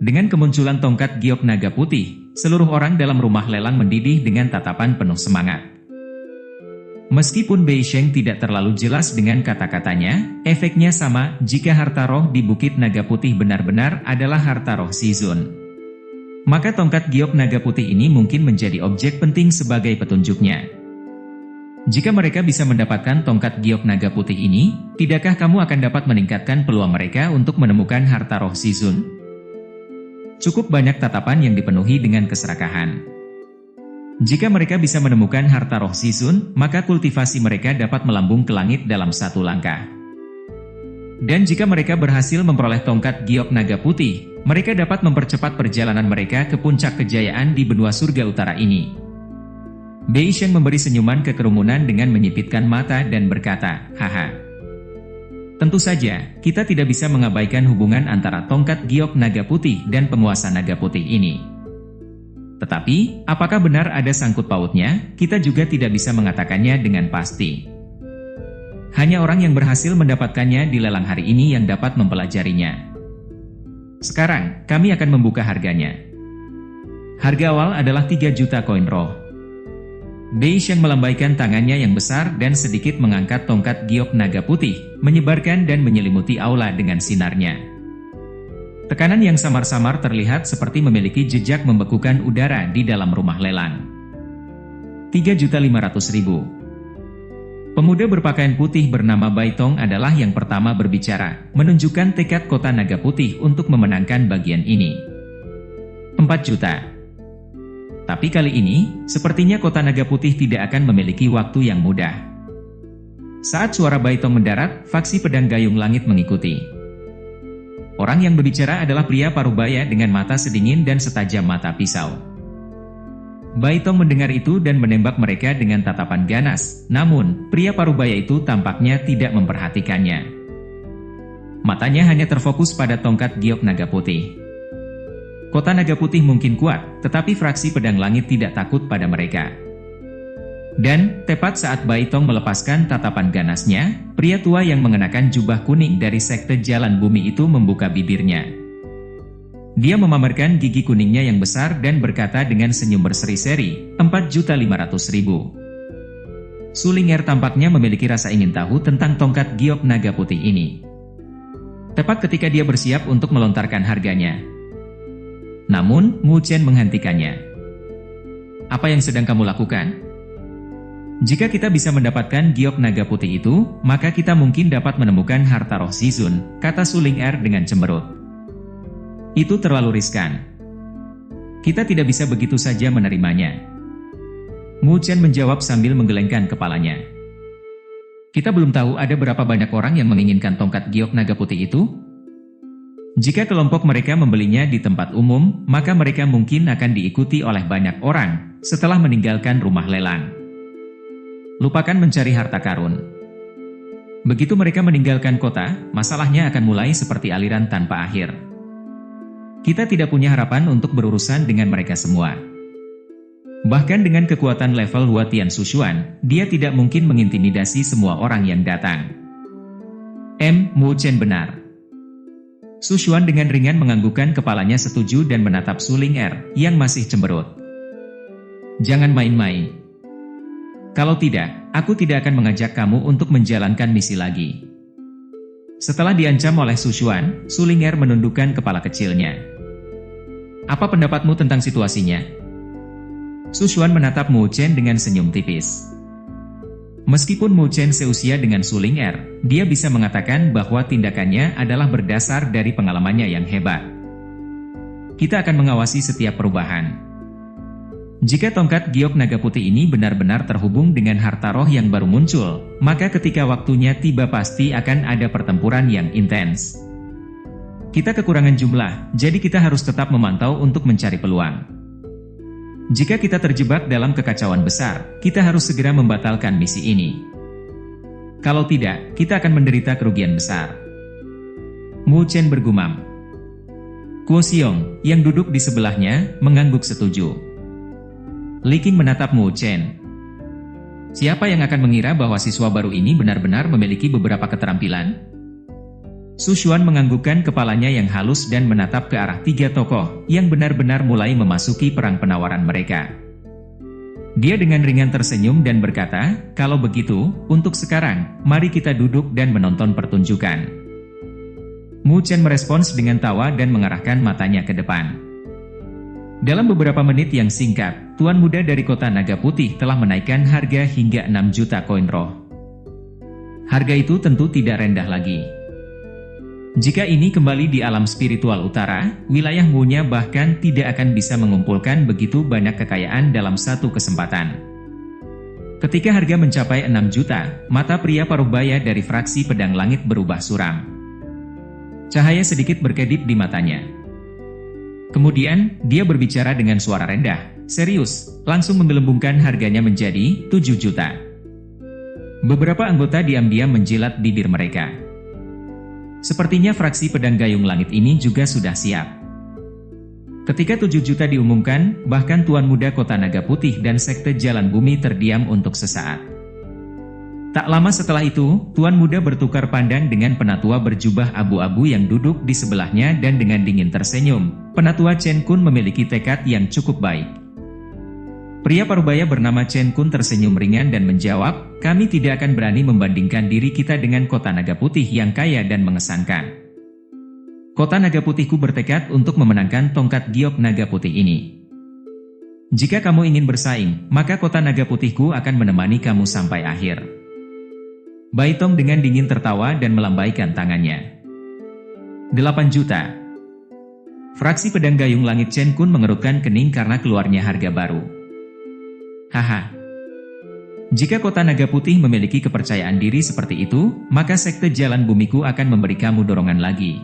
Dengan kemunculan tongkat giok naga putih, seluruh orang dalam rumah lelang mendidih dengan tatapan penuh semangat. Meskipun Bei Sheng tidak terlalu jelas dengan kata-katanya, efeknya sama jika harta roh di Bukit Naga Putih benar-benar adalah harta roh Shizun. Maka tongkat giok naga putih ini mungkin menjadi objek penting sebagai petunjuknya. Jika mereka bisa mendapatkan tongkat giok naga putih ini, tidakkah kamu akan dapat meningkatkan peluang mereka untuk menemukan harta roh Shizun? Cukup banyak tatapan yang dipenuhi dengan keserakahan. Jika mereka bisa menemukan harta roh Shizun, maka kultivasi mereka dapat melambung ke langit dalam satu langkah. Dan jika mereka berhasil memperoleh tongkat giok naga putih, mereka dapat mempercepat perjalanan mereka ke puncak kejayaan di benua surga utara ini. Bei Sheng memberi senyuman ke kerumunan dengan menyipitkan mata dan berkata, "Haha. Tentu saja, kita tidak bisa mengabaikan hubungan antara tongkat giok naga putih dan penguasa naga putih ini. Tetapi, apakah benar ada sangkut pautnya? Kita juga tidak bisa mengatakannya dengan pasti. Hanya orang yang berhasil mendapatkannya di lelang hari ini yang dapat mempelajarinya. Sekarang, kami akan membuka harganya. Harga awal adalah 3 juta koin roh." Bei Sheng melambaikan tangannya yang besar dan sedikit mengangkat tongkat giok naga putih, menyebarkan dan menyelimuti aula dengan sinarnya. Tekanan yang samar-samar terlihat seperti memiliki jejak membekukan udara di dalam rumah lelang. 3.500.000. Pemuda berpakaian putih bernama Bai Tong adalah yang pertama berbicara, menunjukkan tekad kota naga putih untuk memenangkan bagian ini. 4 juta. Tapi kali ini, sepertinya kota naga putih tidak akan memiliki waktu yang mudah. Saat suara Bai Tong mendarat, faksi pedang gayung langit mengikuti. Orang yang berbicara adalah pria parubaya dengan mata sedingin dan setajam mata pisau. Bai Tong mendengar itu dan menembak mereka dengan tatapan ganas, namun, pria parubaya itu tampaknya tidak memperhatikannya. Matanya hanya terfokus pada tongkat giok naga putih. Kota naga putih mungkin kuat, tetapi fraksi pedang langit tidak takut pada mereka. Dan, tepat saat Bai Tong melepaskan tatapan ganasnya, pria tua yang mengenakan jubah kuning dari sekte jalan bumi itu membuka bibirnya. Dia memamerkan gigi kuningnya yang besar dan berkata dengan senyum berseri-seri, 4.500.000. Sulinger tampaknya memiliki rasa ingin tahu tentang tongkat giok naga putih ini. Tepat ketika dia bersiap untuk melontarkan harganya. Namun, Mu Chen menghentikannya. "Apa yang sedang kamu lakukan? Jika kita bisa mendapatkan giok naga putih itu, maka kita mungkin dapat menemukan harta roh Shizun," kata Sulinger dengan cemberut. "Itu terlalu riskan. Kita tidak bisa begitu saja menerimanya." Mu Chen menjawab sambil menggelengkan kepalanya. "Kita belum tahu ada berapa banyak orang yang menginginkan tongkat giok naga putih itu. Jika kelompok mereka membelinya di tempat umum, maka mereka mungkin akan diikuti oleh banyak orang setelah meninggalkan rumah lelang. Lupakan mencari harta karun. Begitu mereka meninggalkan kota, masalahnya akan mulai seperti aliran tanpa akhir. Kita tidak punya harapan untuk berurusan dengan mereka semua. Bahkan dengan kekuatan level Huatian Sushuan, dia tidak mungkin mengintimidasi semua orang yang datang." Mu Chen benar. Sushuan dengan ringan menganggukkan kepalanya setuju dan menatap Sulinger yang masih cemberut. "Jangan main-main. Kalau tidak, aku tidak akan mengajak kamu untuk menjalankan misi lagi." Setelah diancam oleh Sushuan, Sulinger menundukkan kepala kecilnya. "Apa pendapatmu tentang situasinya?" Sushuan menatap Mu Chen dengan senyum tipis. Meskipun Mu Chen seusia dengan Sulinger, dia bisa mengatakan bahwa tindakannya adalah berdasar dari pengalamannya yang hebat. "Kita akan mengawasi setiap perubahan. Jika tongkat giok naga putih ini benar-benar terhubung dengan harta roh yang baru muncul, maka ketika waktunya tiba pasti akan ada pertempuran yang intens. Kita kekurangan jumlah, jadi kita harus tetap memantau untuk mencari peluang. Jika kita terjebak dalam kekacauan besar, kita harus segera membatalkan misi ini. Kalau tidak, kita akan menderita kerugian besar." Mu Chen bergumam. Guo Xiong, yang duduk di sebelahnya, mengangguk setuju. Li Qing menatap Mu Chen. Siapa yang akan mengira bahwa siswa baru ini benar-benar memiliki beberapa keterampilan? Su Xuan menganggukkan kepalanya yang halus dan menatap ke arah tiga tokoh yang benar-benar mulai memasuki perang penawaran mereka. Dia dengan ringan tersenyum dan berkata, "Kalau begitu, untuk sekarang, mari kita duduk dan menonton pertunjukan." Mu Chen merespons dengan tawa dan mengarahkan matanya ke depan. Dalam beberapa menit yang singkat, Tuan Muda dari Kota Naga Putih telah menaikkan harga hingga 6 juta koin roh. Harga itu tentu tidak rendah lagi. Jika ini kembali di alam spiritual utara, wilayah Mu-nya bahkan tidak akan bisa mengumpulkan begitu banyak kekayaan dalam satu kesempatan. Ketika harga mencapai 6 juta, mata pria paruh baya dari fraksi Pedang Langit berubah suram. Cahaya sedikit berkedip di matanya. Kemudian, dia berbicara dengan suara rendah, serius, langsung menggelembungkan harganya menjadi 7 juta. Beberapa anggota diam-diam menjilat bibir mereka. Sepertinya fraksi Pedang Gayung Langit ini juga sudah siap. Ketika 7 juta diumumkan, bahkan Tuan Muda Kota Naga Putih dan Sekte Jalan Bumi terdiam untuk sesaat. Tak lama setelah itu, Tuan Muda bertukar pandang dengan penatua berjubah abu-abu yang duduk di sebelahnya dan dengan dingin tersenyum. Penatua Chen Kun memiliki tekad yang cukup baik. Pria parubaya bernama Chen Kun tersenyum ringan dan menjawab, "Kami tidak akan berani membandingkan diri kita dengan Kota Naga Putih yang kaya dan mengesankan. Kota Naga Putihku bertekad untuk memenangkan tongkat giok Naga Putih ini. Jika kamu ingin bersaing, maka Kota Naga Putihku akan menemani kamu sampai akhir." Baitong dengan dingin tertawa dan melambaikan tangannya. 8 juta. Fraksi Pedang Gayung Langit Chen Kun mengerutkan kening karena keluarnya harga baru. Haha. Jika Kota Naga Putih memiliki kepercayaan diri seperti itu, maka Sekte Jalan Bumiku akan memberi kamu dorongan lagi.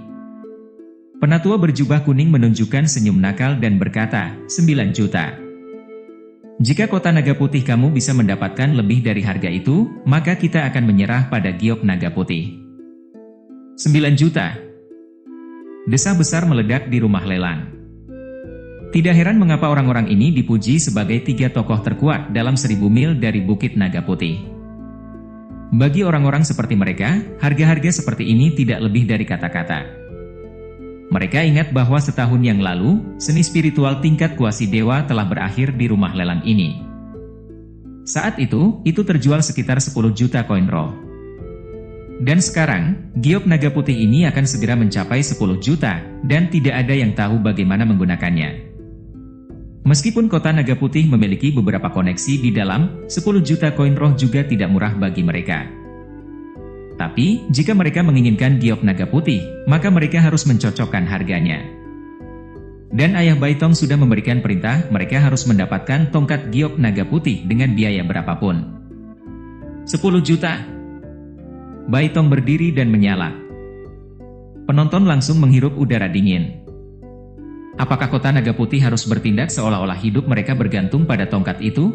Penatua berjubah kuning menunjukkan senyum nakal dan berkata, 9 juta. Jika Kota Naga Putih kamu bisa mendapatkan lebih dari harga itu, maka kita akan menyerah pada giok Naga Putih. 9 juta. Desah besar meledak di rumah lelang. Tidak heran mengapa orang-orang ini dipuji sebagai 3 tokoh terkuat dalam 1000 mil dari Bukit Naga Putih. Bagi orang-orang seperti mereka, harga-harga seperti ini tidak lebih dari kata-kata. Mereka ingat bahwa setahun yang lalu, seni spiritual tingkat kuasi dewa telah berakhir di rumah lelang ini. Saat itu terjual sekitar 10 juta koin roh. Dan sekarang, giok Naga Putih ini akan segera mencapai 10 juta, dan tidak ada yang tahu bagaimana menggunakannya. Meskipun Kota Naga Putih memiliki beberapa koneksi di dalam, 10 juta koin roh juga tidak murah bagi mereka. Tapi, jika mereka menginginkan giok Naga Putih, maka mereka harus mencocokkan harganya. Dan Ayah Baitong sudah memberikan perintah mereka harus mendapatkan tongkat giok Naga Putih dengan biaya berapapun. 10 juta. Baitong berdiri dan menyala. Penonton langsung menghirup udara dingin. Apakah Kota Naga Putih harus bertindak seolah-olah hidup mereka bergantung pada tongkat itu?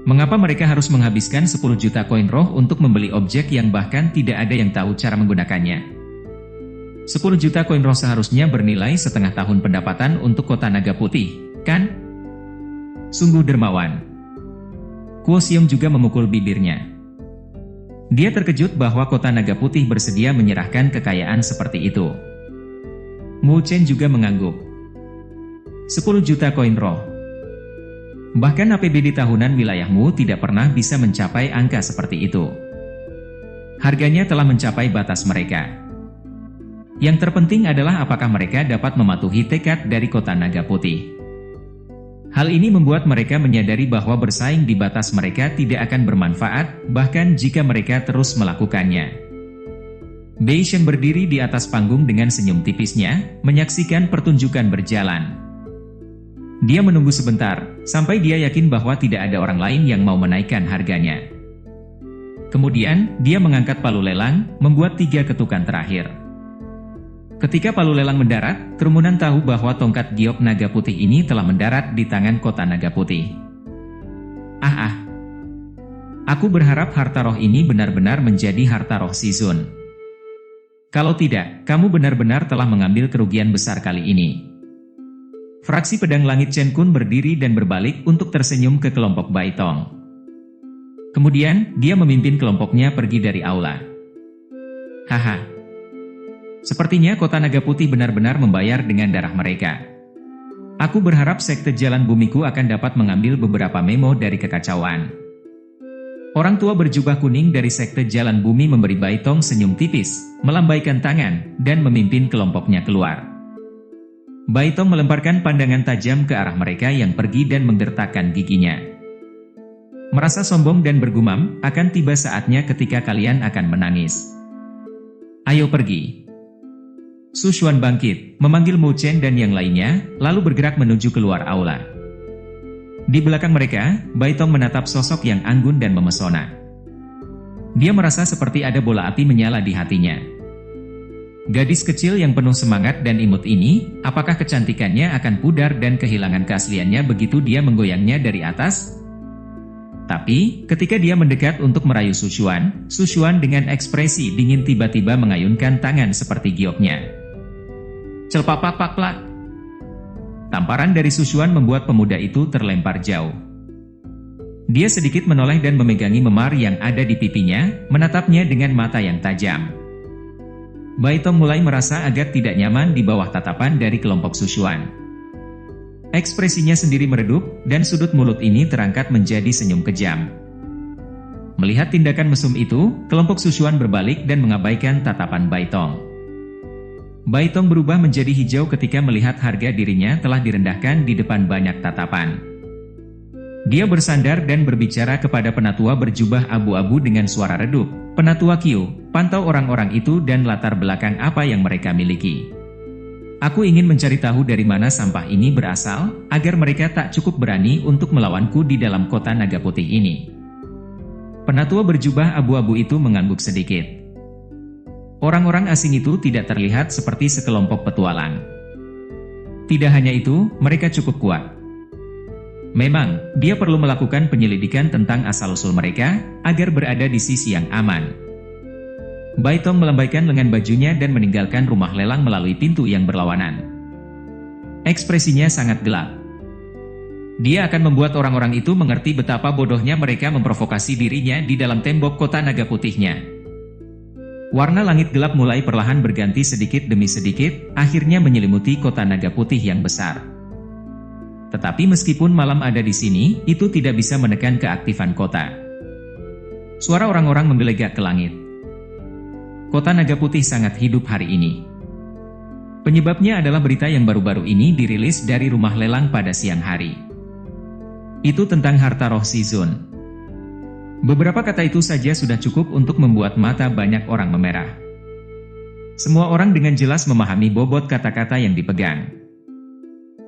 Mengapa mereka harus menghabiskan 10 juta koin roh untuk membeli objek yang bahkan tidak ada yang tahu cara menggunakannya? 10 juta koin roh seharusnya bernilai setengah tahun pendapatan untuk Kota Naga Putih, kan? Sungguh dermawan. Kuo Xiong juga memukul bibirnya. Dia terkejut bahwa Kota Naga Putih bersedia menyerahkan kekayaan seperti itu. Mu Chen juga mengangguk. 10 juta koin roh. Bahkan APBD tahunan wilayahmu tidak pernah bisa mencapai angka seperti itu. Harganya telah mencapai batas mereka. Yang terpenting adalah apakah mereka dapat mematuhi tekad dari Kota Naga Putih. Hal ini membuat mereka menyadari bahwa bersaing di batas mereka tidak akan bermanfaat, bahkan jika mereka terus melakukannya. Bei Shen berdiri di atas panggung dengan senyum tipisnya, menyaksikan pertunjukan berjalan. Dia menunggu sebentar, sampai dia yakin bahwa tidak ada orang lain yang mau menaikkan harganya. Kemudian, dia mengangkat palu lelang, membuat 3 ketukan terakhir. Ketika palu lelang mendarat, kerumunan tahu bahwa tongkat giok Naga Putih ini telah mendarat di tangan Kota Naga Putih. Aku berharap harta roh ini benar-benar menjadi harta roh Sizun. Kalau tidak, kamu benar-benar telah mengambil kerugian besar kali ini. Fraksi Pedang Langit Chen Kun berdiri dan berbalik untuk tersenyum ke kelompok Baitong. Kemudian, dia memimpin kelompoknya pergi dari aula. Haha. Sepertinya kota Naga Putih benar-benar membayar dengan darah mereka. Aku berharap sekte Jalan Bumiku akan dapat mengambil beberapa memo dari kekacauan. Orang tua berjubah kuning dari sekte Jalan Bumi memberi Baitong senyum tipis, melambaikan tangan, dan memimpin kelompoknya keluar. Baitong melemparkan pandangan tajam ke arah mereka yang pergi dan menggertakkan giginya. Merasa sombong dan bergumam, akan tiba saatnya ketika kalian akan menangis. Ayo pergi. Su Xuan bangkit, memanggil Mu Chen dan yang lainnya, lalu bergerak menuju keluar aula. Di belakang mereka, Baitong menatap sosok yang anggun dan memesona. Dia merasa seperti ada bola api menyala di hatinya. Gadis kecil yang penuh semangat dan imut ini, apakah kecantikannya akan pudar dan kehilangan keasliannya begitu dia menggoyangnya dari atas? Tapi, ketika dia mendekat untuk merayu Su Xuan dengan ekspresi dingin tiba-tiba mengayunkan tangan seperti gioknya. Celpak-pak-pak-plak. Tamparan dari Su Xuan membuat pemuda itu terlempar jauh. Dia sedikit menoleh dan memegangi memar yang ada di pipinya, menatapnya dengan mata yang tajam. Baitong mulai merasa agak tidak nyaman di bawah tatapan dari kelompok Su Xuan. Ekspresinya sendiri meredup, dan sudut mulut ini terangkat menjadi senyum kejam. Melihat tindakan mesum itu, kelompok Su Xuan berbalik dan mengabaikan tatapan Baitong. Baitong berubah menjadi hijau ketika melihat harga dirinya telah direndahkan di depan banyak tatapan. Dia bersandar dan berbicara kepada penatua berjubah abu-abu dengan suara redup. Penatua Qiu, pantau orang-orang itu dan latar belakang apa yang mereka miliki. Aku ingin mencari tahu dari mana sampah ini berasal, agar mereka tak cukup berani untuk melawanku di dalam kota Naga Putih ini. Penatua berjubah abu-abu itu mengangguk sedikit. Orang-orang asing itu tidak terlihat seperti sekelompok petualang. Tidak hanya itu, mereka cukup kuat. Memang, dia perlu melakukan penyelidikan tentang asal-usul mereka, agar berada di sisi yang aman. Baitong melambaikan lengan bajunya dan meninggalkan rumah lelang melalui pintu yang berlawanan. Ekspresinya sangat gelap. Dia akan membuat orang-orang itu mengerti betapa bodohnya mereka memprovokasi dirinya di dalam tembok kota Naga Putihnya. Warna langit gelap mulai perlahan berganti sedikit demi sedikit, akhirnya menyelimuti kota Naga Putih yang besar. Tetapi meskipun malam ada di sini, itu tidak bisa menekan keaktifan kota. Suara orang-orang menggelegar ke langit. Kota Naga Putih sangat hidup hari ini. Penyebabnya adalah berita yang baru-baru ini dirilis dari rumah lelang pada siang hari. Itu tentang harta roh Zizun. Beberapa kata itu saja sudah cukup untuk membuat mata banyak orang memerah. Semua orang dengan jelas memahami bobot kata-kata yang dipegang.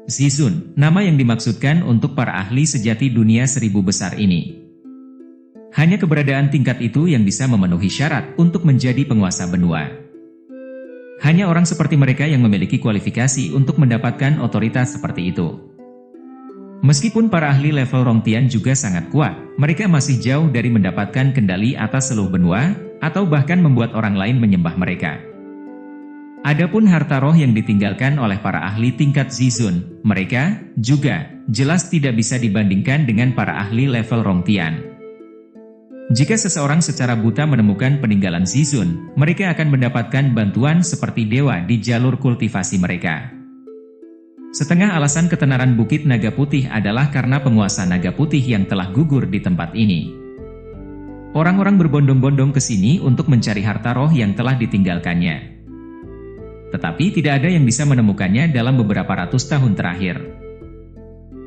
Zizun, nama yang dimaksudkan untuk para ahli sejati dunia 1000 besar ini. Hanya keberadaan tingkat itu yang bisa memenuhi syarat untuk menjadi penguasa benua. Hanya orang seperti mereka yang memiliki kualifikasi untuk mendapatkan otoritas seperti itu. Meskipun para ahli level Rongtian juga sangat kuat, mereka masih jauh dari mendapatkan kendali atas seluruh benua, atau bahkan membuat orang lain menyembah mereka. Adapun harta roh yang ditinggalkan oleh para ahli tingkat Zizun, mereka juga jelas tidak bisa dibandingkan dengan para ahli level Rongtian. Jika seseorang secara buta menemukan peninggalan Zizun, mereka akan mendapatkan bantuan seperti dewa di jalur kultivasi mereka. Setengah alasan ketenaran Bukit Naga Putih adalah karena penguasa Naga Putih yang telah gugur di tempat ini. Orang-orang berbondong-bondong ke sini untuk mencari harta roh yang telah ditinggalkannya. Tetapi tidak ada yang bisa menemukannya dalam beberapa ratus tahun terakhir.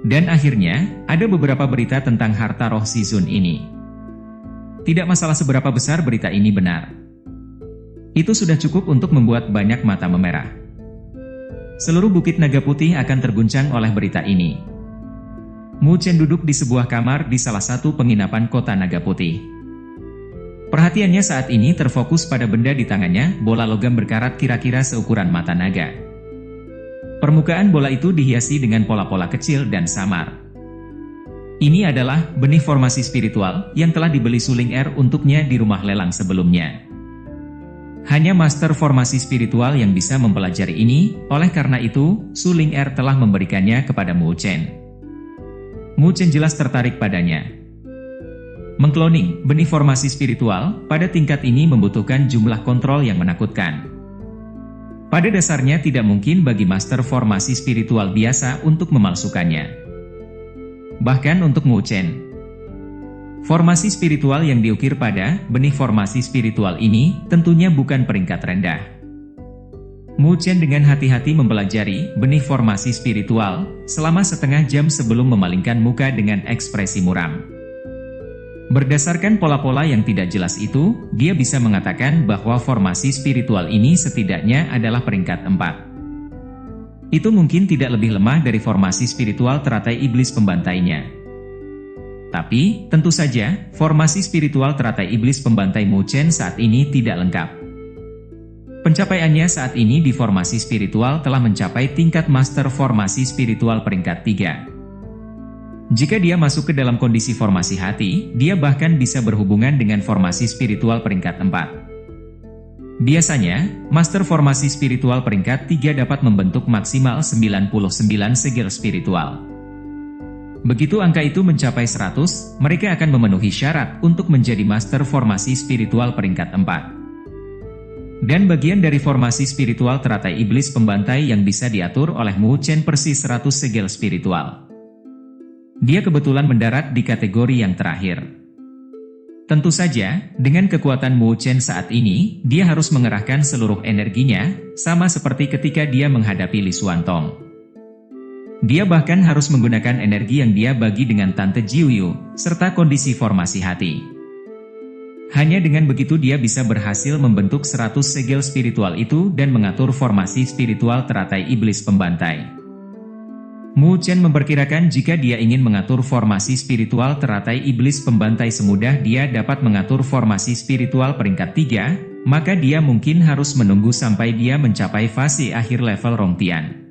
Dan akhirnya, ada beberapa berita tentang harta roh Zizun ini. Tidak masalah seberapa besar berita ini benar. Itu sudah cukup untuk membuat banyak mata memerah. Seluruh Bukit Naga Putih akan terguncang oleh berita ini. Mu Chen duduk di sebuah kamar di salah satu penginapan kota Naga Putih. Perhatiannya saat ini terfokus pada benda di tangannya, bola logam berkarat kira-kira seukuran mata naga. Permukaan bola itu dihiasi dengan pola-pola kecil dan samar. Ini adalah benih formasi spiritual yang telah dibeli Suling Er untuknya di rumah lelang sebelumnya. Hanya master formasi spiritual yang bisa mempelajari ini, oleh karena itu, Suling Er telah memberikannya kepada Mu Chen. Mu Chen jelas tertarik padanya. Mengkloning benih formasi spiritual pada tingkat ini membutuhkan jumlah kontrol yang menakutkan. Pada dasarnya tidak mungkin bagi master formasi spiritual biasa untuk memalsukannya. Bahkan untuk Mu Chen, formasi spiritual yang diukir pada benih formasi spiritual ini tentunya bukan peringkat rendah. Mu Chen dengan hati-hati mempelajari benih formasi spiritual selama setengah jam sebelum memalingkan muka dengan ekspresi muram. Berdasarkan pola-pola yang tidak jelas itu, dia bisa mengatakan bahwa formasi spiritual ini setidaknya adalah peringkat 4. Itu mungkin tidak lebih lemah dari formasi spiritual teratai iblis pembantainya. Tapi, tentu saja, formasi spiritual teratai iblis pembantai Mu Chen saat ini tidak lengkap. Pencapaiannya saat ini di formasi spiritual telah mencapai tingkat master formasi spiritual peringkat 3. Jika dia masuk ke dalam kondisi formasi hati, dia bahkan bisa berhubungan dengan formasi spiritual peringkat 4. Biasanya, master formasi spiritual peringkat 3 dapat membentuk maksimal 99 segel spiritual. Begitu angka itu mencapai 100, mereka akan memenuhi syarat untuk menjadi master formasi spiritual peringkat 4. Dan bagian dari formasi spiritual teratai iblis pembantai yang bisa diatur oleh Mu Chen persis 100 segel spiritual. Dia kebetulan mendarat di kategori yang terakhir. Tentu saja, dengan kekuatan Mu Chen saat ini, dia harus mengerahkan seluruh energinya, sama seperti ketika dia menghadapi Li Xuantong. Dia bahkan harus menggunakan energi yang dia bagi dengan Tante Jiuyu, serta kondisi formasi hati. Hanya dengan begitu dia bisa berhasil membentuk 100 segel spiritual itu dan mengatur formasi spiritual teratai iblis pembantai. Mu Chen memperkirakan jika dia ingin mengatur formasi spiritual teratai iblis pembantai semudah dia dapat mengatur formasi spiritual peringkat 3, maka dia mungkin harus menunggu sampai dia mencapai fase akhir level Rongtian.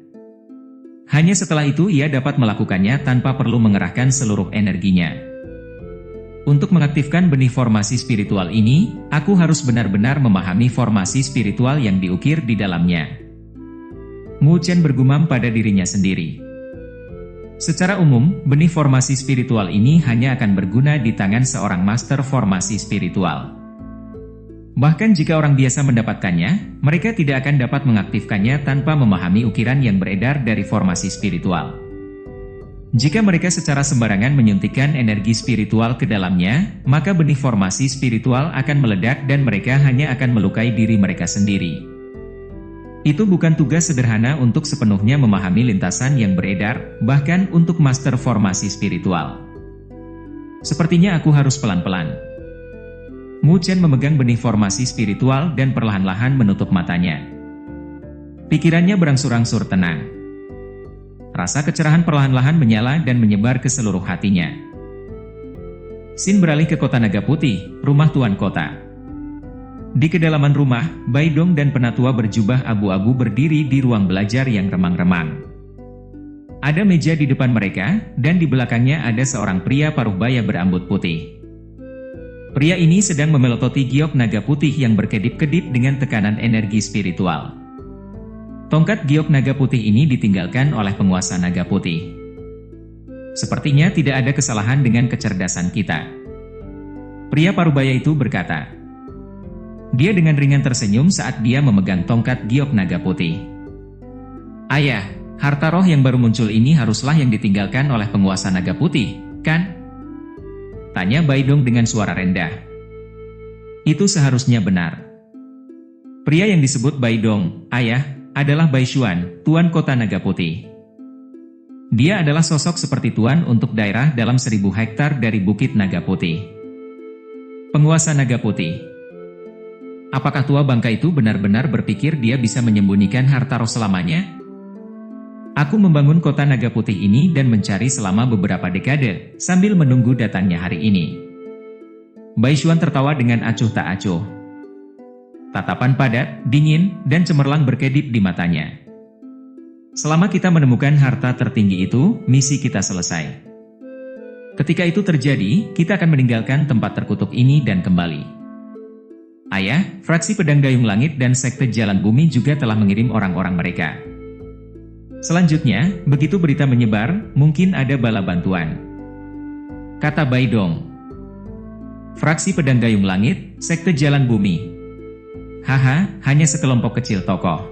Hanya setelah itu ia dapat melakukannya tanpa perlu mengerahkan seluruh energinya. Untuk mengaktifkan benih formasi spiritual ini, aku harus benar-benar memahami formasi spiritual yang diukir di dalamnya. Mu Chen bergumam pada dirinya sendiri. Secara umum, benih formasi spiritual ini hanya akan berguna di tangan seorang master formasi spiritual. Bahkan jika orang biasa mendapatkannya, mereka tidak akan dapat mengaktifkannya tanpa memahami ukiran yang beredar dari formasi spiritual. Jika mereka secara sembarangan menyuntikkan energi spiritual ke dalamnya, maka benih formasi spiritual akan meledak dan mereka hanya akan melukai diri mereka sendiri. Itu bukan tugas sederhana untuk sepenuhnya memahami lintasan yang beredar, bahkan untuk master formasi spiritual. Sepertinya aku harus pelan-pelan. Mu Chen memegang benih formasi spiritual dan perlahan-lahan menutup matanya. Pikirannya berangsur-angsur tenang. Rasa kecerahan perlahan-lahan menyala dan menyebar ke seluruh hatinya. Xin beralih ke kota Naga Putih, rumah tuan kota. Di kedalaman rumah, Bai Dong dan penatua berjubah abu-abu berdiri di ruang belajar yang remang-remang. Ada meja di depan mereka, dan di belakangnya ada seorang pria paruh baya berambut putih. Pria ini sedang memelototi giok naga putih yang berkedip-kedip dengan tekanan energi spiritual. Tongkat giok naga putih ini ditinggalkan oleh penguasa naga putih. Sepertinya tidak ada kesalahan dengan kecerdasan kita. Pria paruh baya itu berkata. Dia dengan ringan tersenyum saat dia memegang tongkat giok naga putih. Ayah, harta roh yang baru muncul ini haruslah yang ditinggalkan oleh penguasa naga putih, kan? Tanya Bai Dong dengan suara rendah. Itu seharusnya benar. Pria yang disebut Bai Dong, ayah, adalah Bai Xuan, tuan kota naga putih. Dia adalah sosok seperti tuan untuk daerah dalam 1000 hektar dari Bukit Naga Putih. Penguasa Naga Putih. Apakah tua bangka itu benar-benar berpikir dia bisa menyembunyikan harta roh selamanya? Aku membangun kota Naga Putih ini dan mencari selama beberapa dekade, sambil menunggu datangnya hari ini. Bai Xuan tertawa dengan acuh tak acuh. Tatapan padat, dingin, dan cemerlang berkedip di matanya. Selama kita menemukan harta tertinggi itu, misi kita selesai. Ketika itu terjadi, kita akan meninggalkan tempat terkutuk ini dan kembali. Ayah, fraksi Pedang Dayung Langit dan Sekte Jalan Bumi juga telah mengirim orang-orang mereka. Selanjutnya, begitu berita menyebar, mungkin ada bala bantuan. Kata Bai Dong. Fraksi Pedang Dayung Langit, Sekte Jalan Bumi. Haha, hanya sekelompok kecil tokoh.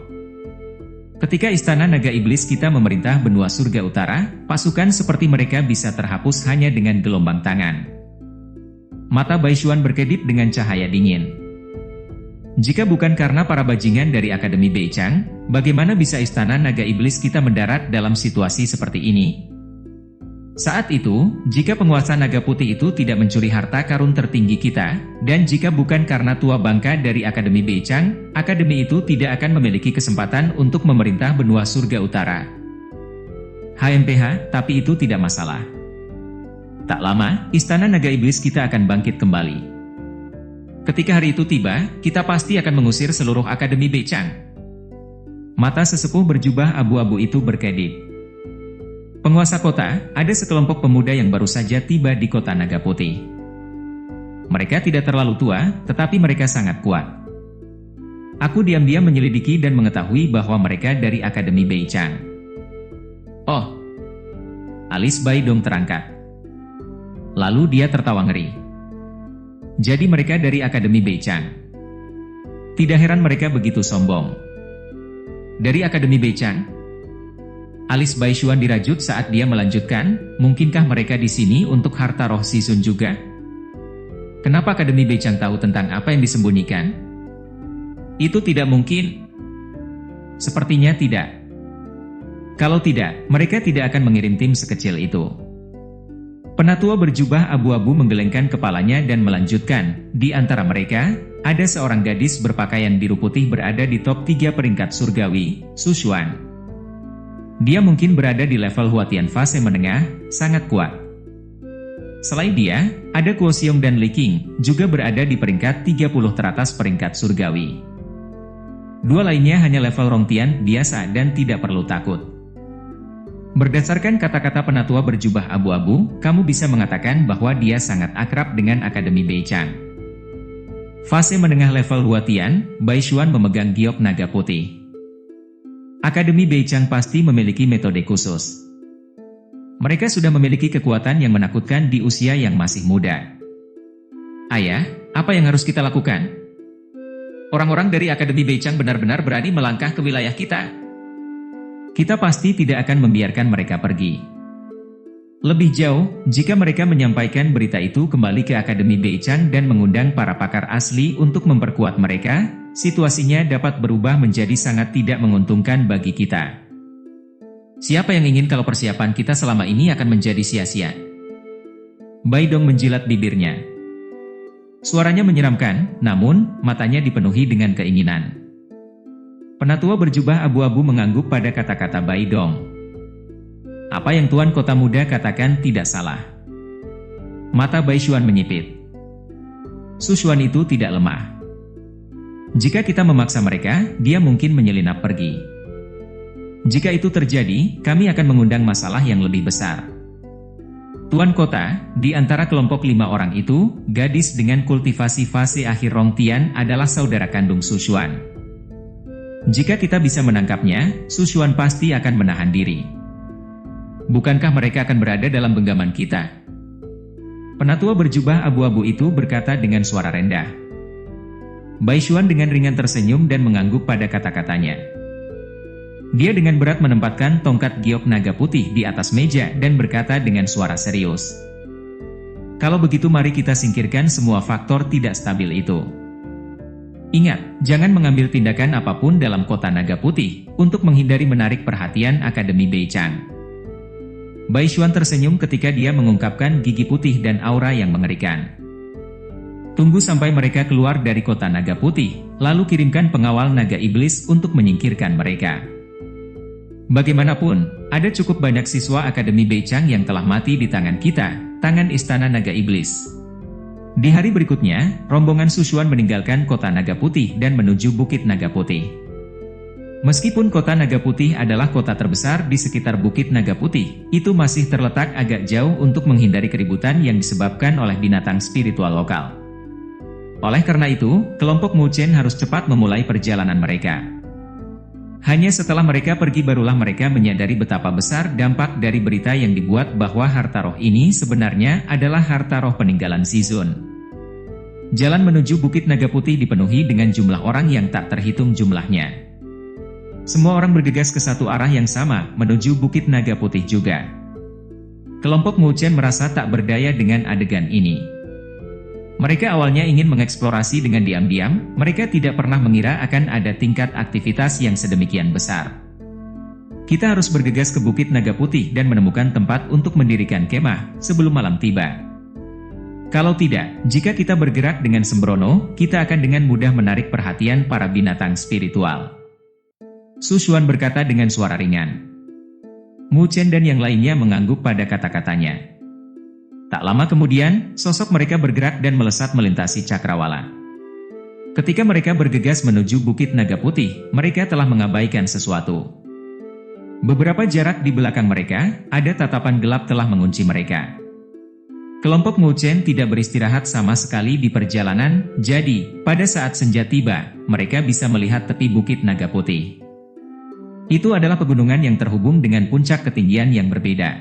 Ketika istana naga iblis kita memerintah benua surga utara, pasukan seperti mereka bisa terhapus hanya dengan gelombang tangan. Mata Baishuan berkedip dengan cahaya dingin. Jika bukan karena para bajingan dari Akademi Beichang, bagaimana bisa istana naga iblis kita mendarat dalam situasi seperti ini? Saat itu, jika penguasa naga putih itu tidak mencuri harta karun tertinggi kita, dan jika bukan karena tua bangka dari Akademi Beichang, akademi itu tidak akan memiliki kesempatan untuk memerintah benua surga utara. HMPH, tapi itu tidak masalah. Tak lama, istana naga iblis kita akan bangkit kembali. Ketika hari itu tiba, kita pasti akan mengusir seluruh Akademi Beichang. Mata sesepuh berjubah abu-abu itu berkedip. Penguasa kota, ada sekelompok pemuda yang baru saja tiba di kota Naga Putih. Mereka tidak terlalu tua, tetapi mereka sangat kuat. Aku diam-diam menyelidiki dan mengetahui bahwa mereka dari Akademi Beichang. Oh, alis Baidong terangkat. Lalu dia tertawa ngeri. Jadi mereka dari Akademi Beichang. Tidak heran mereka begitu sombong. Dari Akademi Beichang? Alis Baishuan dirajut saat dia melanjutkan, mungkinkah mereka di sini untuk harta roh Shizun juga? Kenapa Akademi Beichang tahu tentang apa yang disembunyikan? Itu tidak mungkin. Sepertinya tidak. Kalau tidak, mereka tidak akan mengirim tim sekecil itu. Penatua berjubah abu-abu menggelengkan kepalanya dan melanjutkan, di antara mereka, ada seorang gadis berpakaian biru putih berada di top 3 peringkat surgawi, Su Xuan. Dia mungkin berada di level Huatian fase menengah, sangat kuat. Selain dia, ada Kuo Xiong dan Li Qing, juga berada di peringkat 30 teratas peringkat surgawi. Dua lainnya hanya level Rongtian biasa dan tidak perlu takut. Berdasarkan kata-kata penatua berjubah abu-abu, kamu bisa mengatakan bahwa dia sangat akrab dengan Akademi Beichang. Fase menengah level Huatian, Baishuan memegang giok naga putih. Akademi Beichang pasti memiliki metode khusus. Mereka sudah memiliki kekuatan yang menakutkan di usia yang masih muda. Ayah, apa yang harus kita lakukan? Orang-orang dari Akademi Beichang benar-benar berani melangkah ke wilayah kita. Kita pasti tidak akan membiarkan mereka pergi. Lebih jauh, jika mereka menyampaikan berita itu kembali ke Akademi Beichang dan mengundang para pakar asli untuk memperkuat mereka, situasinya dapat berubah menjadi sangat tidak menguntungkan bagi kita. Siapa yang ingin kalau persiapan kita selama ini akan menjadi sia-sia? Baidong menjilat bibirnya. Suaranya menyeramkan, namun matanya dipenuhi dengan keinginan. Penatua berjubah abu-abu mengangguk pada kata-kata Baidong. Apa yang Tuan Kota Muda katakan tidak salah. Mata Baishuan menyipit. Su Xuan itu tidak lemah. Jika kita memaksa mereka, dia mungkin menyelinap pergi. Jika itu terjadi, kami akan mengundang masalah yang lebih besar. Tuan Kota, di antara kelompok 5 orang itu, gadis dengan kultivasi fase akhir Rongtian adalah saudara kandung Su Xuan. Jika kita bisa menangkapnya, Su Xuan pasti akan menahan diri. Bukankah mereka akan berada dalam genggaman kita? Penatua berjubah abu-abu itu berkata dengan suara rendah. Baishuan dengan ringan tersenyum dan mengangguk pada kata-katanya. Dia dengan berat menempatkan tongkat giok naga putih di atas meja dan berkata dengan suara serius. Kalau begitu mari kita singkirkan semua faktor tidak stabil itu. Ingat, jangan mengambil tindakan apapun dalam kota naga putih untuk menghindari menarik perhatian Akademi Beichang. Baishuan tersenyum ketika dia mengungkapkan gigi putih dan aura yang mengerikan. Tunggu sampai mereka keluar dari kota naga putih, lalu kirimkan pengawal naga iblis untuk menyingkirkan mereka. Bagaimanapun, ada cukup banyak siswa Akademi Beichang yang telah mati di tangan kita, tangan istana naga iblis. Di hari berikutnya, rombongan Su Xuan meninggalkan kota naga putih dan menuju Bukit Naga Putih. Meskipun kota Naga Putih adalah kota terbesar di sekitar Bukit Naga Putih, itu masih terletak agak jauh untuk menghindari keributan yang disebabkan oleh binatang spiritual lokal. Oleh karena itu, kelompok Mu Chen harus cepat memulai perjalanan mereka. Hanya setelah mereka pergi barulah mereka menyadari betapa besar dampak dari berita yang dibuat bahwa harta roh ini sebenarnya adalah harta roh peninggalan Shizun. Jalan menuju Bukit Naga Putih dipenuhi dengan jumlah orang yang tak terhitung jumlahnya. Semua orang bergegas ke satu arah yang sama, menuju Bukit Naga Putih juga. Kelompok Mu Chen merasa tak berdaya dengan adegan ini. Mereka awalnya ingin mengeksplorasi dengan diam-diam, mereka tidak pernah mengira akan ada tingkat aktivitas yang sedemikian besar. Kita harus bergegas ke Bukit Naga Putih dan menemukan tempat untuk mendirikan kemah sebelum malam tiba. Kalau tidak, jika kita bergerak dengan sembrono, kita akan dengan mudah menarik perhatian para binatang spiritual. Su Xuan berkata dengan suara ringan. Mu Chen dan yang lainnya mengangguk pada kata-katanya. Tak lama kemudian, sosok mereka bergerak dan melesat melintasi cakrawala. Ketika mereka bergegas menuju Bukit Naga Putih, mereka telah mengabaikan sesuatu. Beberapa jarak di belakang mereka, ada tatapan gelap telah mengunci mereka. Kelompok Mu Chen tidak beristirahat sama sekali di perjalanan, jadi, pada saat senja tiba, mereka bisa melihat tepi Bukit Naga Putih. Itu adalah pegunungan yang terhubung dengan puncak ketinggian yang berbeda.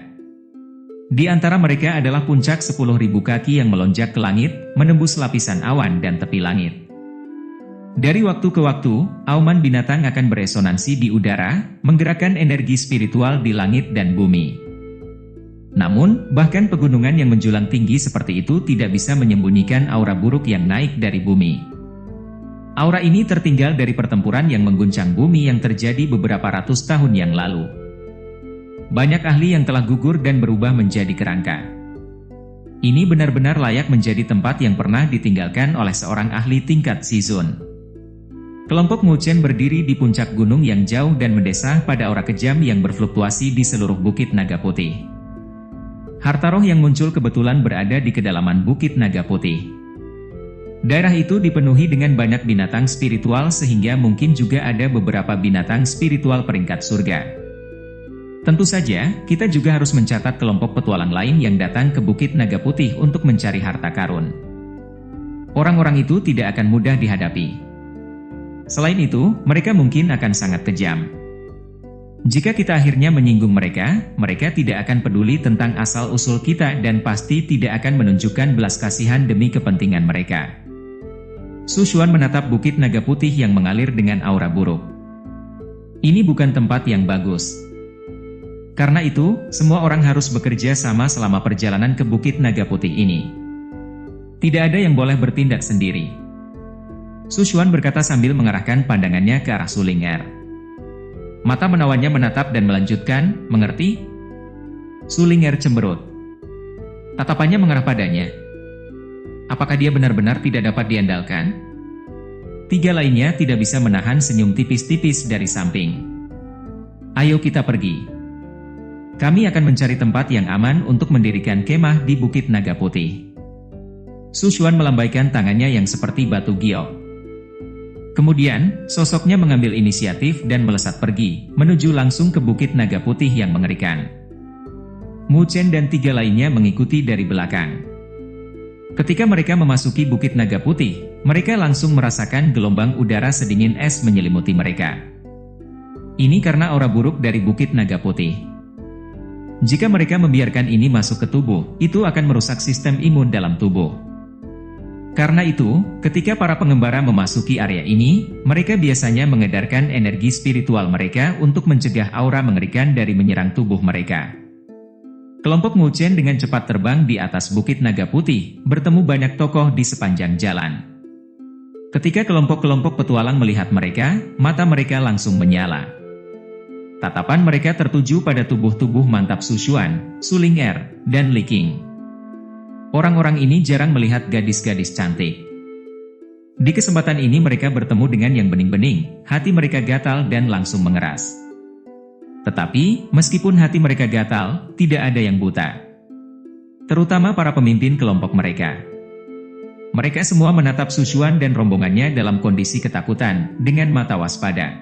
Di antara mereka adalah puncak 10.000 kaki yang melonjak ke langit, menembus lapisan awan dan tepi langit. Dari waktu ke waktu, auman binatang akan beresonansi di udara, menggerakkan energi spiritual di langit dan bumi. Namun, bahkan pegunungan yang menjulang tinggi seperti itu tidak bisa menyembunyikan aura buruk yang naik dari bumi. Aura ini tertinggal dari pertempuran yang mengguncang bumi yang terjadi beberapa ratus tahun yang lalu. Banyak ahli yang telah gugur dan berubah menjadi kerangka. Ini benar-benar layak menjadi tempat yang pernah ditinggalkan oleh seorang ahli tingkat Shizun. Kelompok Mu Chen berdiri di puncak gunung yang jauh dan mendesah pada aura kejam yang berfluktuasi di seluruh Bukit Naga Putih. Harta roh yang muncul kebetulan berada di kedalaman Bukit Naga Putih. Daerah itu dipenuhi dengan banyak binatang spiritual sehingga mungkin juga ada beberapa binatang spiritual peringkat surga. Tentu saja, kita juga harus mencatat kelompok petualang lain yang datang ke Bukit Naga Putih untuk mencari harta karun. Orang-orang itu tidak akan mudah dihadapi. Selain itu, mereka mungkin akan sangat kejam. Jika kita akhirnya menyinggung mereka, mereka tidak akan peduli tentang asal-usul kita dan pasti tidak akan menunjukkan belas kasihan demi kepentingan mereka. Su Xuan menatap Bukit Naga Putih yang mengalir dengan aura buruk. Ini bukan tempat yang bagus. Karena itu, semua orang harus bekerja sama selama perjalanan ke Bukit Naga Putih ini. Tidak ada yang boleh bertindak sendiri. Su Xuan berkata sambil mengarahkan pandangannya ke arah Su Ling'er. Mata menawannya menatap dan melanjutkan, mengerti? Su Ling'er cemberut. Tatapannya mengarah padanya. Apakah dia benar-benar tidak dapat diandalkan? Tiga lainnya tidak bisa menahan senyum tipis-tipis dari samping. Ayo kita pergi. Kami akan mencari tempat yang aman untuk mendirikan kemah di Bukit Naga Putih. Su Xuan melambaikan tangannya yang seperti batu giok. Kemudian, sosoknya mengambil inisiatif dan melesat pergi, menuju langsung ke Bukit Naga Putih yang mengerikan. Mu Chen dan tiga lainnya mengikuti dari belakang. Ketika mereka memasuki Bukit Naga Putih, mereka langsung merasakan gelombang udara sedingin es menyelimuti mereka. Ini karena aura buruk dari Bukit Naga Putih. Jika mereka membiarkan ini masuk ke tubuh, itu akan merusak sistem imun dalam tubuh. Karena itu, ketika para pengembara memasuki area ini, mereka biasanya mengedarkan energi spiritual mereka untuk mencegah aura mengerikan dari menyerang tubuh mereka. Kelompok Mu Chen dengan cepat terbang di atas Bukit Naga Putih, bertemu banyak tokoh di sepanjang jalan. Ketika kelompok-kelompok petualang melihat mereka, mata mereka langsung menyala. Tatapan mereka tertuju pada tubuh-tubuh mantap Su Xuan, Su Ling'er, dan Li Qing. Orang-orang ini jarang melihat gadis-gadis cantik. Di kesempatan ini mereka bertemu dengan yang bening-bening, hati mereka gatal dan langsung mengeras. Tetapi, meskipun hati mereka gatal, tidak ada yang buta. Terutama para pemimpin kelompok mereka. Mereka semua menatap Su Xuan dan rombongannya dalam kondisi ketakutan, dengan mata waspada.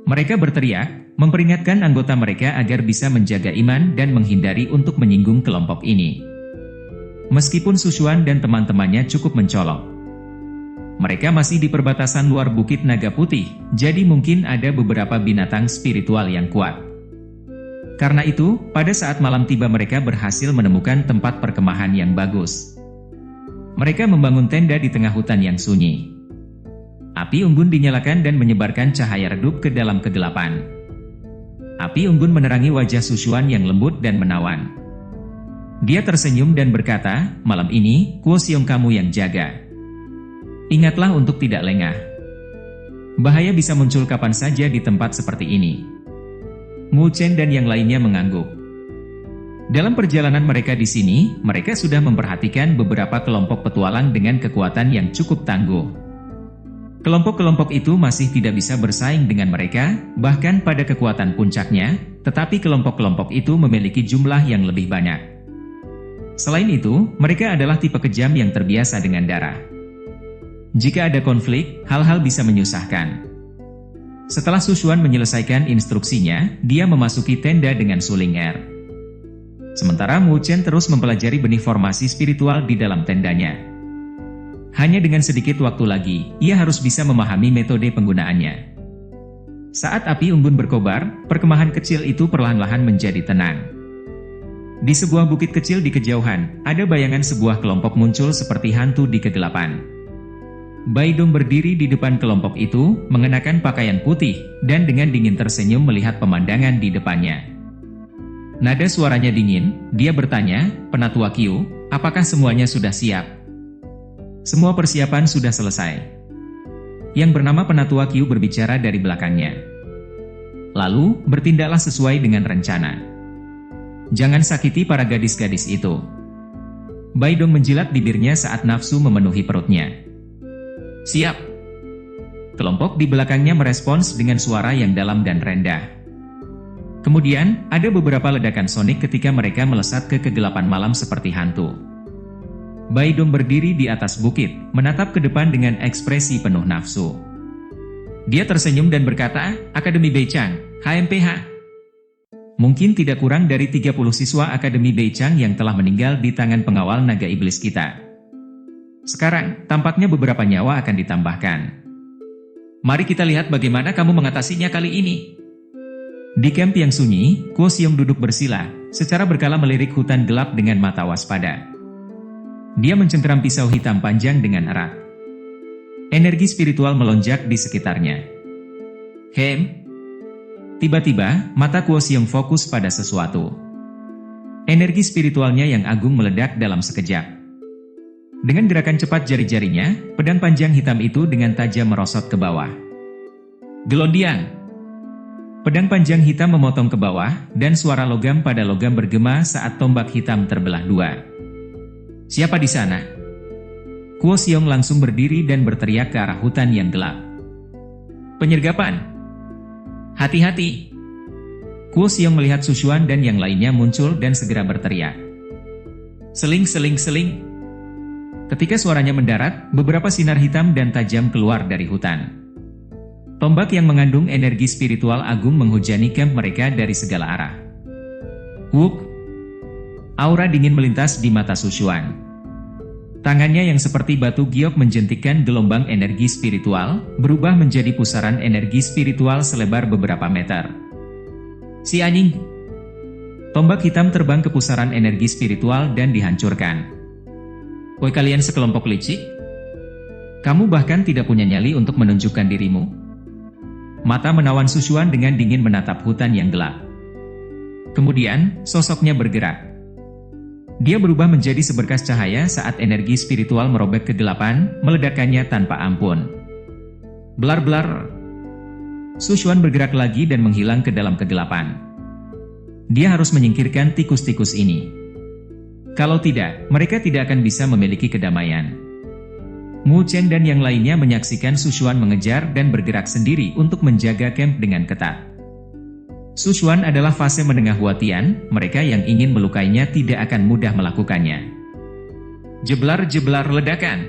Mereka berteriak, memperingatkan anggota mereka agar bisa menjaga iman dan menghindari untuk menyinggung kelompok ini. Meskipun Su Xuan dan teman-temannya cukup mencolok, mereka masih di perbatasan luar Bukit Naga Putih, jadi mungkin ada beberapa binatang spiritual yang kuat. Karena itu, pada saat malam tiba mereka berhasil menemukan tempat perkemahan yang bagus. Mereka membangun tenda di tengah hutan yang sunyi. Api unggun dinyalakan dan menyebarkan cahaya redup ke dalam kegelapan. Api unggun menerangi wajah Sushuan yang lembut dan menawan. Dia tersenyum dan berkata, "Malam ini, Kuo Xiong kamu yang jaga. Ingatlah untuk tidak lengah. Bahaya bisa muncul kapan saja di tempat seperti ini." Mu Chen dan yang lainnya mengangguk. Dalam perjalanan mereka di sini, mereka sudah memperhatikan beberapa kelompok petualang dengan kekuatan yang cukup tangguh. Kelompok-kelompok itu masih tidak bisa bersaing dengan mereka, bahkan pada kekuatan puncaknya, tetapi kelompok-kelompok itu memiliki jumlah yang lebih banyak. Selain itu, mereka adalah tipe kejam yang terbiasa dengan darah. Jika ada konflik, hal-hal bisa menyusahkan. Setelah Sushuan menyelesaikan instruksinya, dia memasuki tenda dengan suling air. Sementara Mu Chen terus mempelajari benih formasi spiritual di dalam tendanya. Hanya dengan sedikit waktu lagi, ia harus bisa memahami metode penggunaannya. Saat api unggun berkobar, perkemahan kecil itu perlahan-lahan menjadi tenang. Di sebuah bukit kecil di kejauhan, ada bayangan sebuah kelompok muncul seperti hantu di kegelapan. Baidong berdiri di depan kelompok itu, mengenakan pakaian putih, dan dengan dingin tersenyum melihat pemandangan di depannya. Nada suaranya dingin, dia bertanya, "Penatua Qiu, apakah semuanya sudah siap?" "Semua persiapan sudah selesai." Yang bernama Penatua Qiu berbicara dari belakangnya. "Lalu, bertindaklah sesuai dengan rencana. Jangan sakiti para gadis-gadis itu." Baidong menjilat bibirnya saat nafsu memenuhi perutnya. "Siap." Kelompok di belakangnya merespons dengan suara yang dalam dan rendah. Kemudian, ada beberapa ledakan sonik ketika mereka melesat ke kegelapan malam seperti hantu. Baidong berdiri di atas bukit, menatap ke depan dengan ekspresi penuh nafsu. Dia tersenyum dan berkata, "Akademi Beichang, HMPH. Mungkin tidak kurang dari 30 siswa Akademi Beichang yang telah meninggal di tangan pengawal naga iblis kita. Sekarang, tampaknya beberapa nyawa akan ditambahkan. Mari kita lihat bagaimana kamu mengatasinya kali ini." Di kamp yang sunyi, Kuo Xiong duduk bersila, secara berkala melirik hutan gelap dengan mata waspada. Dia mencengkeram pisau hitam panjang dengan erat. Energi spiritual melonjak di sekitarnya. Tiba-tiba, mata Kuo Xiong fokus pada sesuatu. Energi spiritualnya yang agung meledak dalam sekejap. Dengan gerakan cepat jari-jarinya, pedang panjang hitam itu dengan tajam merosot ke bawah. Gelondiang! Pedang panjang hitam memotong ke bawah, dan suara logam pada logam bergema saat tombak hitam terbelah dua. "Siapa di sana?" Kuo Xiong langsung berdiri dan berteriak ke arah hutan yang gelap. "Penyergapan! Hati-hati!" Kuo Xiong melihat Sushuan dan yang lainnya muncul dan segera berteriak. "Seling, seling, seling!" Ketika suaranya mendarat, beberapa sinar hitam dan tajam keluar dari hutan. Tombak yang mengandung energi spiritual agung menghujani kamp mereka dari segala arah. Wuk! Aura dingin melintas di mata Sushuan. Tangannya yang seperti batu giok menjentikkan gelombang energi spiritual, berubah menjadi pusaran energi spiritual selebar beberapa meter. "Si anjing!" Tombak hitam terbang ke pusaran energi spiritual dan dihancurkan. "Woi kalian sekelompok licik! Kamu bahkan tidak punya nyali untuk menunjukkan dirimu?" Mata menawan Sushuan dengan dingin menatap hutan yang gelap. Kemudian, sosoknya bergerak. Dia berubah menjadi seberkas cahaya saat energi spiritual merobek kegelapan, meledakkannya tanpa ampun. Blar-blar. Sushuan bergerak lagi dan menghilang ke dalam kegelapan. Dia harus menyingkirkan tikus-tikus ini. Kalau tidak, mereka tidak akan bisa memiliki kedamaian. Mu Chen dan yang lainnya menyaksikan Sushuan mengejar dan bergerak sendiri untuk menjaga kamp dengan ketat. Sushuan adalah fase menengah Huatian, mereka yang ingin melukainya tidak akan mudah melakukannya. Jeblar-jeblar ledakan.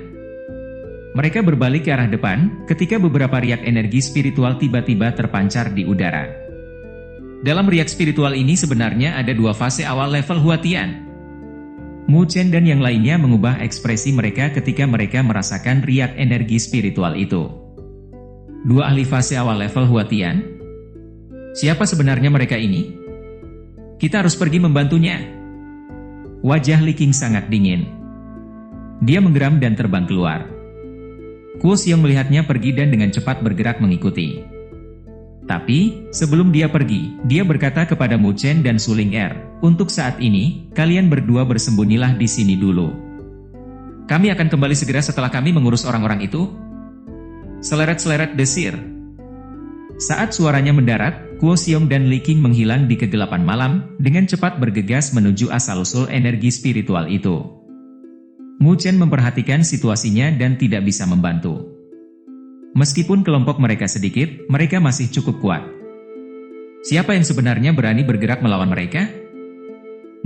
Mereka berbalik ke arah depan, ketika beberapa riak energi spiritual tiba-tiba terpancar di udara. Dalam riak spiritual ini sebenarnya ada dua fase awal level Huatian. Mu Chen dan yang lainnya mengubah ekspresi mereka ketika mereka merasakan riak energi spiritual itu. Dua ahli fase awal level Huatian? Siapa sebenarnya mereka ini? Kita harus pergi membantunya. Wajah Li Qing sangat dingin. Dia menggeram dan terbang keluar. Kuo Xiong melihatnya pergi dan dengan cepat bergerak mengikuti. Tapi, sebelum dia pergi, dia berkata kepada Mu Chen dan Su Ling Er, "Untuk saat ini, kalian berdua bersembunyilah di sini dulu. Kami akan kembali segera setelah kami mengurus orang-orang itu." Seleret-seleret desir. Saat suaranya mendarat, Kuo Xiong dan Li Qing menghilang di kegelapan malam, dengan cepat bergegas menuju asal-usul energi spiritual itu. Mu Chen memperhatikan situasinya dan tidak bisa membantu. Meskipun kelompok mereka sedikit, mereka masih cukup kuat. Siapa yang sebenarnya berani bergerak melawan mereka?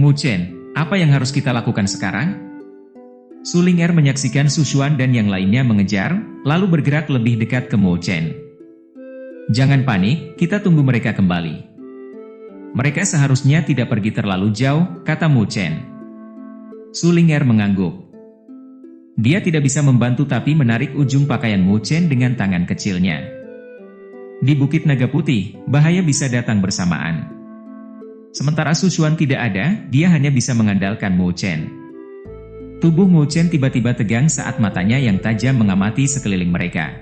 Mu Chen, apa yang harus kita lakukan sekarang? Su Ling Er menyaksikan Su Xuan dan yang lainnya mengejar, lalu bergerak lebih dekat ke Mu Chen. "Jangan panik, kita tunggu mereka kembali. Mereka seharusnya tidak pergi terlalu jauh," kata Mu Chen. Su Ling Er mengangguk. Dia tidak bisa membantu tapi menarik ujung pakaian Mu Chen dengan tangan kecilnya. Di Bukit Naga Putih, bahaya bisa datang bersamaan. Sementara Su Xuan tidak ada, dia hanya bisa mengandalkan Mu Chen. Tubuh Mu Chen tiba-tiba tegang saat matanya yang tajam mengamati sekeliling mereka.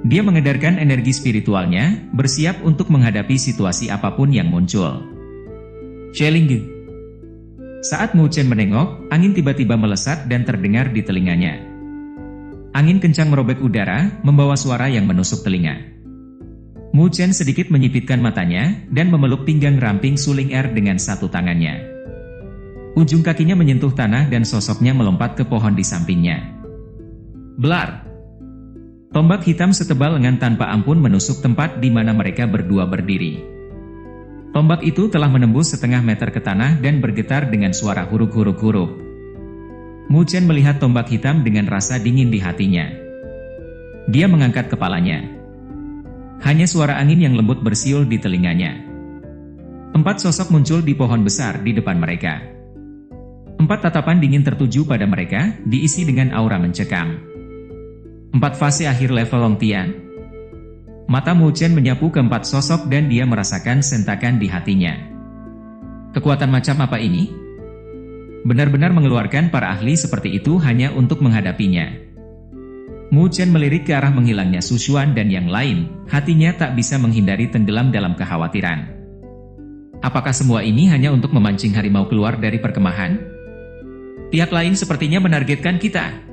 Dia mengedarkan energi spiritualnya, bersiap untuk menghadapi situasi apapun yang muncul. Sheling. Saat Mu Chen menengok, angin tiba-tiba melesat dan terdengar di telinganya. Angin kencang merobek udara, membawa suara yang menusuk telinga. Mu Chen sedikit menyipitkan matanya, dan memeluk pinggang ramping Su Ling Er dengan satu tangannya. Ujung kakinya menyentuh tanah dan sosoknya melompat ke pohon di sampingnya. Blar! Tombak hitam setebal lengan tanpa ampun menusuk tempat di mana mereka berdua berdiri. Tombak itu telah menembus setengah meter ke tanah dan bergetar dengan suara huruf-huruf. Mu Chen melihat tombak hitam dengan rasa dingin di hatinya. Dia mengangkat kepalanya. Hanya suara angin yang lembut bersiul di telinganya. 4 sosok muncul di pohon besar di depan mereka. 4 tatapan dingin tertuju pada mereka, diisi dengan aura mencekam. 4 fase akhir level Long Tian. Mata Mu Chen menyapu ke-4 sosok dan dia merasakan sentakan di hatinya. Kekuatan macam apa ini? Benar-benar mengeluarkan para ahli seperti itu hanya untuk menghadapinya. Mu Chen melirik ke arah menghilangnya Su Xuan dan yang lain, hatinya tak bisa menghindari tenggelam dalam kekhawatiran. Apakah semua ini hanya untuk memancing harimau keluar dari perkemahan? Pihak lain sepertinya menargetkan kita.